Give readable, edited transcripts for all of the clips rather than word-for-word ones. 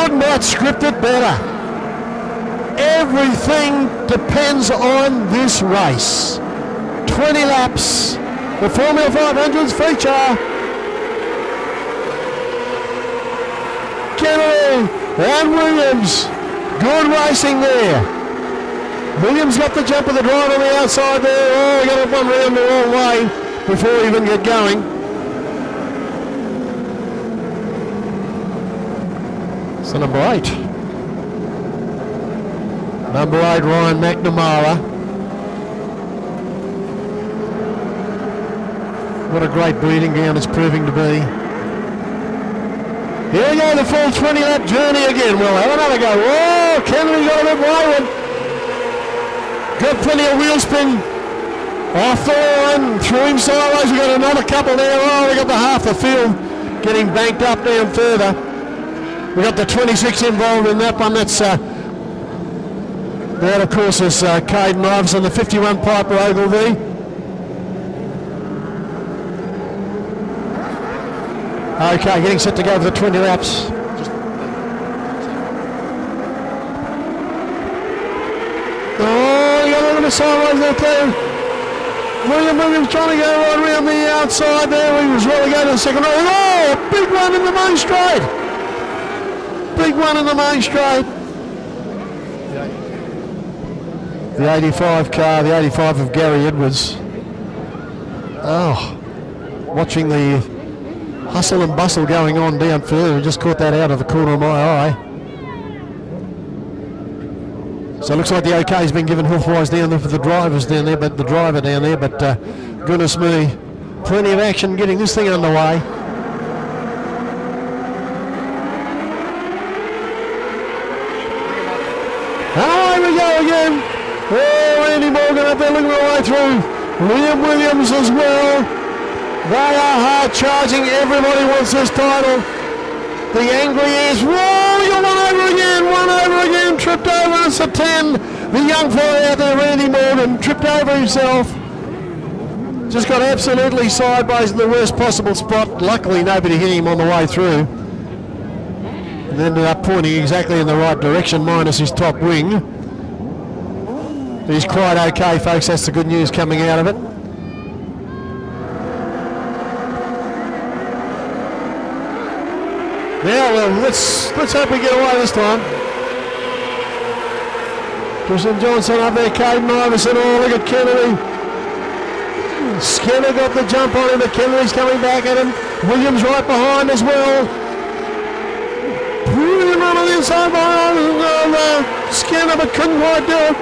could not script it better. Everything depends on this race. 20 laps, the Formula 500's feature. Kennedy and Williams, good racing there. Williams got the jump of the drive on the outside there. Oh, he got it one round the wrong way before he even get going. So number 8. Number 8, Ryan McNamara. What a great breeding ground it's proving to be. Here we go, the full 20-lap journey again. We'll have another go. Oh, Kennedy got a bit wayward. Got plenty of wheel spin off the line, threw him sideways. We got another couple there. Oh, we got the half the field getting banked up down further. We got the 26 involved in that one. That's that, of course, is Caden Iverson, the 51 Piper Ogilvy. Okay, getting set to go for the 20 laps. Oh, you got a little bit sideways there too. Williams trying to go right around the outside there. He was really going to the second row. Oh, big one in the main straight. Big one in the main straight. The 85 car, the 85 of Gary Edwards. Oh, watching the hustle and bustle going on down further. We just caught that out of the corner of my eye. So it looks like the OK has been given health-wise down there for the drivers down there, but the driver down there. But goodness me, plenty of action getting this thing underway. Oh, here we go again. Oh, Andy Morgan up there looking all the way through. Liam Williams as well. They are hard charging. Everybody wants this title. The angry is, whoa, you're one over again, tripped over, it's a 10. The young fella out there, Randy Morgan, tripped over himself. Just got absolutely sideways in the worst possible spot. Luckily, nobody hit him on the way through. And ended up pointing exactly in the right direction, minus his top wing. He's quite okay, folks. That's the good news coming out of it. Yeah, well, let's hope we get away this time. Tristan Johnson up there, Caden Iverson. Oh, look at Kennedy. Skinner got the jump on him, but Kennedy's coming back at him. Williams right behind as well. Brilliant run on the inside behind Skinner, but couldn't quite do it.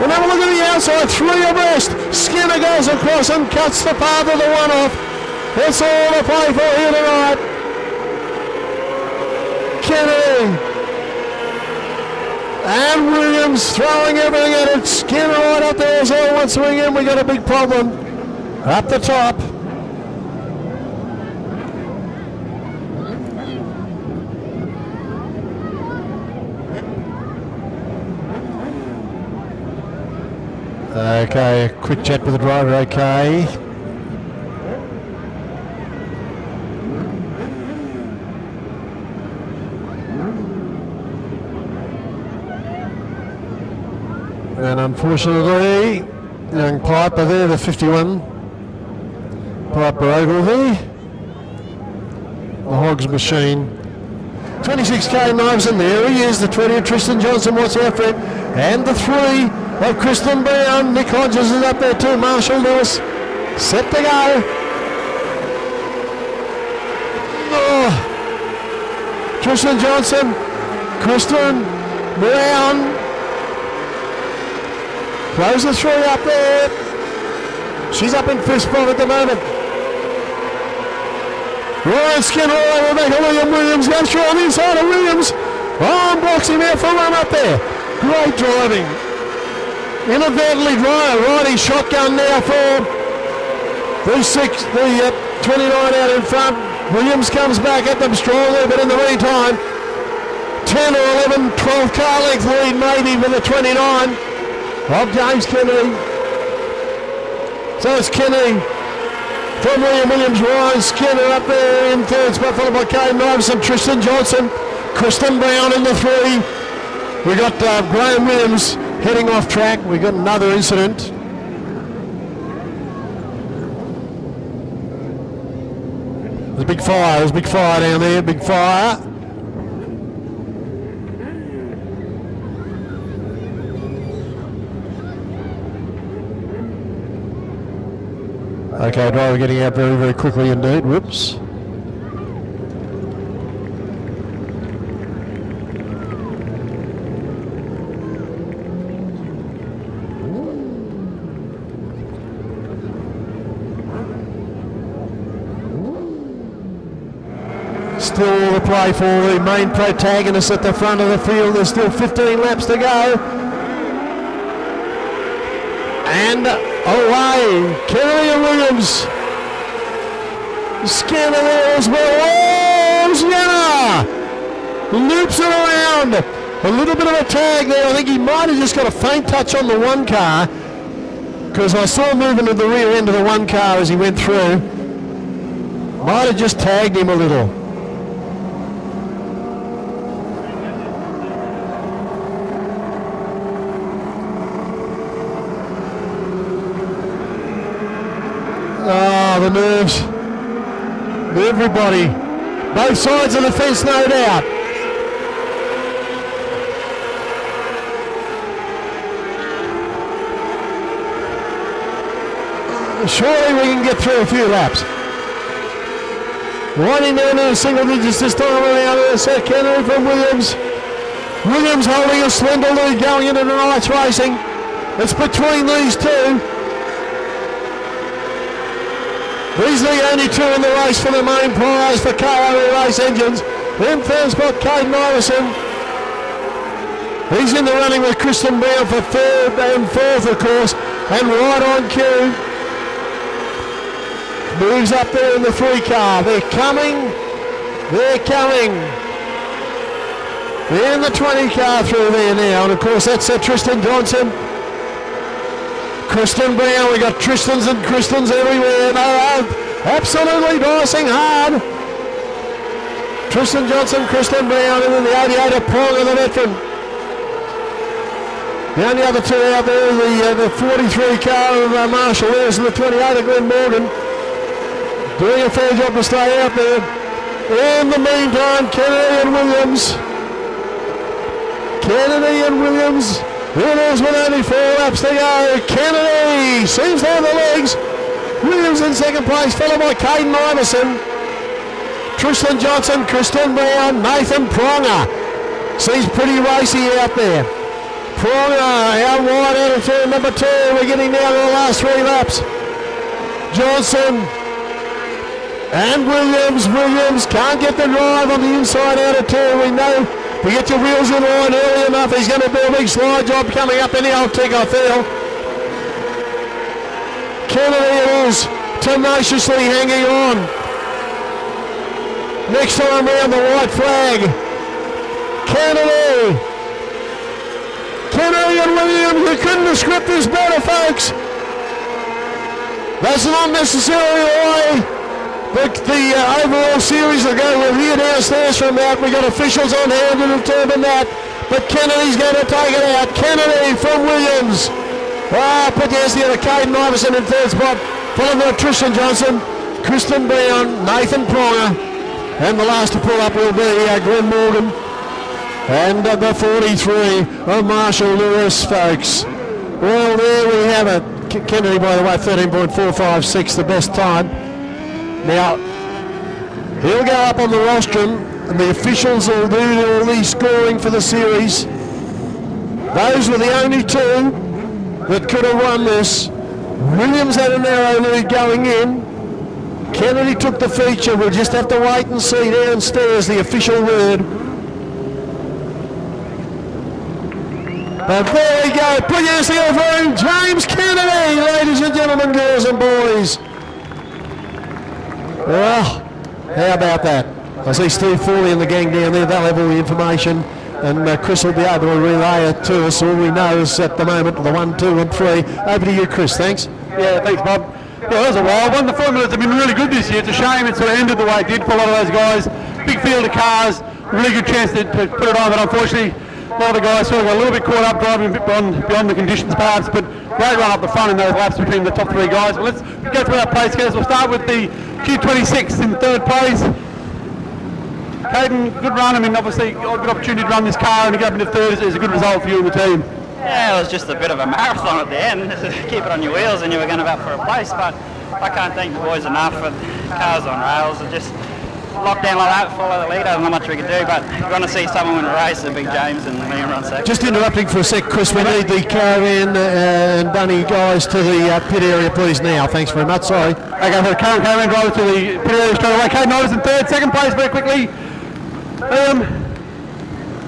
And have a look at the outside, 3 abreast. Skinner goes across and cuts the path of the one off. That's all to play for here tonight. Kennedy and Williams throwing everything at it. Skinner right up there as well. Once we in, we got a big problem up the top. Okay, a quick chat with the driver. Okay. And unfortunately, young Piper there, the 51 Piper Ogilvy, the Hogs machine. 26k knives in there. He is the 20 of Tristan Johnson. What's out for him? And the 3 of Kristen Brown. Nick Hodges is up there too. Marshall Lewis set to go. Oh. Tristan Johnson, Kristen Brown. Close the 3 up there. She's up in 5th spot at the moment. Ryan Skinner all over back of Williams. Goes through on the inside of Williams. Oh, and blocks him out for a run up there. Great driving. Inadvertently riding shotgun now for the 29 out in front. Williams comes back at them strongly, but in the meantime, 10 or 11, 12 car length lead maybe for the 29 of James Kennedy. So it's Kennedy from Williams, Ryan Skinner up there in 3rd spot, followed by Caden Iverson, Tristan Johnson Kristen Brown in the 3. We got Graham Williams heading off track. We got another incident. There's a big fire. There's a big fire down there. Big fire. Okay, driver getting out very, very quickly indeed. Whoops. Still all the play for the main protagonists at the front of the field. There's still 15 laps to go. And away, KRE and Williams. Scanner there as well. Oh, Sienna loops it around. A little bit of a tag there. I think he might have just got a faint touch on the one car, because I saw movement at the rear end of the one car as he went through. Might have just tagged him a little. Oh, the nerves. Everybody. Both sides of the fence, no doubt. Surely we can get through a few laps. Winding down to the single digits this time around. Seth Kennedy from Williams. Williams holding a slender lead going into tonight's racing. It's between these two. These are the only two in the race for the main prize for KRE Race Engines. In third spot, Caden Iverson. He's in the running with Kristen Brown for third and fourth, of course, and right on cue. Moves up there in the 3 car. They're coming. They're coming. They're in the 20 car through there now, and of course that's Tristan Johnson. Kristen Brown, we got Tristans and Kristans everywhere. No, absolutely dicing hard. Tristan Johnson, Kristen Brown, and then the 88 of Ponga, the veteran. The only other two out there is the 43 car of Marshall Lewis and the 28 of Glenn Morgan. Doing a fair job to stay out there. In the meantime, Kennedy and Williams. Kennedy and Williams. Winners with only 4 laps to go. Kennedy seems to have the legs. Williams in second place, followed by Caden Iverson. Tristan Johnson, Kristen Brown, Nathan Pronger. Seems pretty racy out there. Pronger out wide out of turn number 2. We're getting down to the last 3 laps. Johnson and Williams. Williams can't get the drive on the inside out of turn. We know. You get your wheels in line early enough, he's going to do a big slide job coming up in the old tick, I feel. Kennedy is tenaciously hanging on. Next time round, the white flag. Kennedy and Williams, you couldn't have scripted this better, folks. That's not necessarily the way the overall series will go. We'll hear downstairs from that. We've got officials on hand to determine that. But Kennedy's going to take it out. Kennedy from Williams. Put your hands together. Caden Iverson in third spot. Followed by Tristan Johnson, Kristen Brown, Nathan Pronger. And the last to pull up will be Glenn Morgan. And the 43 of Marshall Lewis, folks. Well, there we have it. Kennedy, by the way, 13.456, the best time. Now, he'll go up on the rostrum, and the officials will do all the scoring for the series. Those were the only 2 that could have won this. Williams had a narrow lead going in. Kennedy took the feature. We'll just have to wait and see downstairs the official word. But there we go. Put your hands together for him, James Kennedy, ladies and gentlemen, girls and boys. Well, how about that? I see Steve Forley and the gang down there. They'll have all the information, and Chris will be able to relay it to us. All we know is at the moment the 1, 2 and 3. Over to you, Chris. Thanks. Yeah, thanks, Bob. Yeah, that was a wild one. The formulas have been really good this year. It's a shame it sort of ended the way it did for a lot of those guys. Big field of cars. really good chance to put it on, but unfortunately a lot of the guys sort of got a little bit caught up driving a bit beyond the conditions perhaps, but great run up the front in those laps between the top 3 guys. But let's go through our place scales. We'll start with the Q26 in 3rd place. Caden, good run. I mean, obviously, a good opportunity to run this car and to get up into 3rd is a good result for you and the team. Yeah, it was just a bit of a marathon at the end. Keep it on your wheels and you were going to bat for a place, but I can't thank the boys enough for cars on rails. And just lock down like that, follow the leader, not much we can do, but if you want to see someone win a race, it'd be James and Liam run second. Just interrupting for a sec, Chris, we need the caravan and Dunny guys to the pit area, please, now. Thanks very much, sorry. Okay, for the current caravan driver to the pit area straight away. Caden Otters in 3rd, 2nd place very quickly.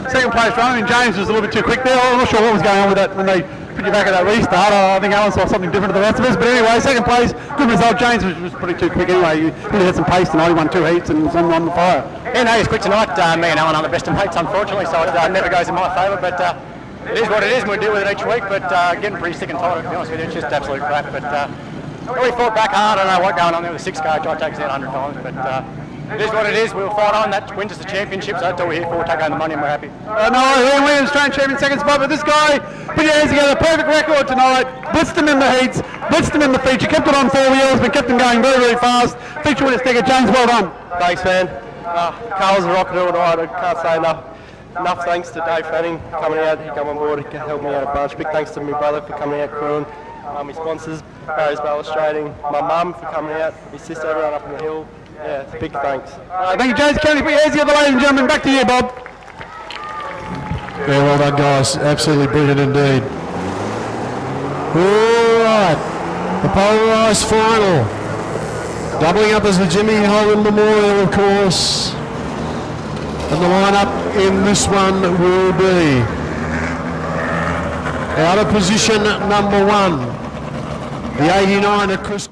2nd place run. I mean, James was a little bit too quick there. I'm not sure what was going on with that when they put you back at that restart. I think Alan saw something different to the rest of us. But anyway, 2nd place, good result. James was pretty too quick anyway. He really had some pace tonight. He won 2 heats and was on the fire. Yeah, no, he was quick tonight. Me and Alan are the best in mates, unfortunately, so it never goes in my favour. But it is what it is, and we deal with it each week. But getting pretty sick and tired, to be honest with you, it's just absolute crap. But we fought back hard. I don't know what going on there with the 6 car. Tried to take us out 100 times, but it is what it is. We'll fight on. That wins us the championship, so that's all we're here for. Take home the money and we're happy. No, Liam Williams, Australian champion, 2nd spot. But this guy put your hands together. Perfect record tonight. Blitzed him in the heats. Blitzed him in the feature. Kept it on 4 wheels, but kept him going very, very fast. Feature winner sticker. James, well done. Thanks, man. Carl was a rocket all night. I can't say enough thanks to Dave Fanning coming out. He came on board. He helped me out a bunch. Big thanks to my brother for coming out crewing. My sponsors, Barry's Illustrating. My mum for coming out. My sister, everyone up in the hill. Yeah, big thanks. Thank you, James. Can you put your hands together, ladies and gentlemen? Back to you, Bob. Yeah, well done, guys. Absolutely brilliant indeed. All right, the polarised final. Doubling up as the Jimmy Holden Memorial, of course. And the lineup in this one will be out of position number 1, the 89 of Chris.